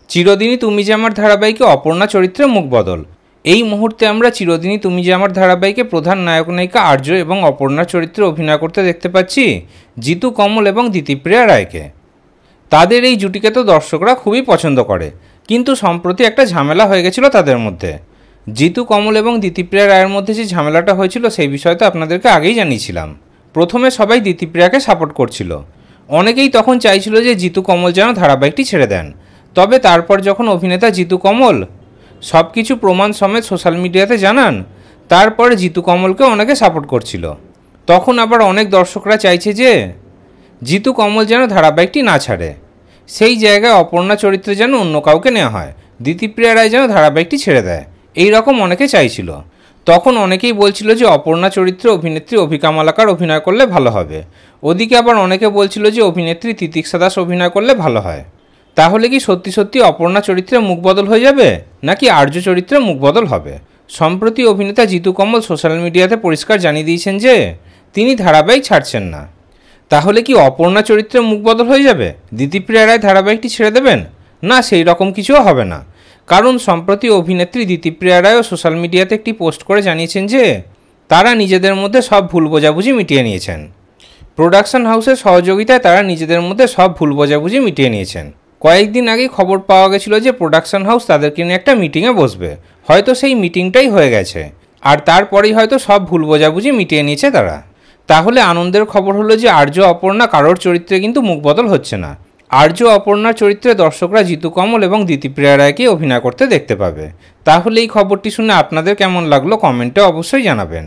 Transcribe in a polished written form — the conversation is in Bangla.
চিরদিনই তুমি যে আমার ধারাবাহিকে অপর্ণা চরিত্রে মুখ বদল। এই মুহূর্তে আমরা চিরদিনই তুমি যে আমার ধারাবাহিকে প্রধান নায়ক নায়িকা আর্য এবং অপর্ণার চরিত্রে অভিনয় করতে দেখতে পাচ্ছি জিতু কমল এবং দিতিপ্রিয়া রায়কে। তাদের এই জুটিকে তো দর্শকরা খুবই পছন্দ করে, কিন্তু সম্প্রতি একটা ঝামেলা হয়ে গেছিল তাদের মধ্যে। জিতু কমল এবং দিতিপ্রিয়া রায়ের মধ্যে যে ঝামেলাটা হয়েছিল সেই বিষয়ে তো আপনাদেরকে আগেই জানিয়েছিলাম। প্রথমে সবাই দিতিপ্রিয়াকে সাপোর্ট করছিল, অনেকেই তখন চাইছিল যে জিতু কমল যেন ধারাবাহিকটি ছেড়ে দেন। তবে তারপর যখন অভিনেতা জিতু কমল সব কিছু প্রমাণ সমেত সোশ্যাল মিডিয়াতে জানান, তারপরে জিতু কমলকে অনেকে সাপোর্ট করছিল। তখন আবার অনেক দর্শকরা চাইছে যে জিতু কমল যেন ধারাবাহিকটি না ছাড়ে, সেই জায়গায় অপর্ণা চরিত্রে যেন অন্য কাউকে নেওয়া হয়, দিতিপ্রিয়া রায় যেন ধারাবাহিকটি ছেড়ে দেয়, এই রকম অনেকে চাইছিল। তখন অনেকেই বলছিল যে অপর্ণা চরিত্রে অভিনেত্রী অভিকা মালাকার অভিনয় করলে ভালো হবে। ওদিকে আবার অনেকে বলছিল যে অভিনেত্রী তিতিক্ষা দাস অভিনয় করলে ভালো হয়। তাহলে কি সত্যি সত্যি অপর্ণা চরিত্রে মুখ বদল হয়ে যাবে, নাকি আর্য চরিত্রে মুখ বদল হবে? সম্প্রতি অভিনেতা জিতু কমল সোশ্যাল মিডিয়াতে পরিষ্কার জানিয়ে দিয়েছেন যে তিনি ধারাবাহিক ছাড়ছেন না। তাহলে কি অপর্ণা চরিত্রে মুখ বদল হয়ে যাবে, দিতিপ্রিয়া রায় ধারাবাহিকটি ছেড়ে দেবেন? না, সেই রকম কিছুও হবে না। কারণ সম্প্রতি অভিনেত্রী দিতিপ্রিয়া রায়ও সোশ্যাল মিডিয়াতে একটি পোস্ট করে জানিয়েছেন যে তারা নিজেদের মধ্যে সব ভুল বোঝাবুঝি মিটিয়ে নিয়েছেন। প্রোডাকশন হাউসের সহযোগিতায় তারা নিজেদের মধ্যে সব ভুল বোঝাবুঝি মিটিয়ে নিয়েছেন। কয়েকদিন আগে খবর পাওয়া গেছিল যে প্রোডাকশন হাউস তাদেরকে নিয়ে একটা মিটিংয়ে বসবে, হয়তো সেই মিটিংটাই হয়ে গেছে, আর তারপরেই হয়তো সব ভুল বোঝাবুঝি মিটিয়ে নিয়েছে তারা। তাহলে আনন্দের খবর হলো যে আর্য অপর্ণা কারোর চরিত্রে কিন্তু মুখ বদল হচ্ছে না। আর্য অপর্ণার চরিত্রে দর্শকরা জিতু কমল এবং দিতিপ্রিয়া রায়কে অভিনয় করতে দেখতে পাবে। তাহলে এই খবরটি শুনে আপনাদের কেমন লাগলো কমেন্টে অবশ্যই জানাবেন।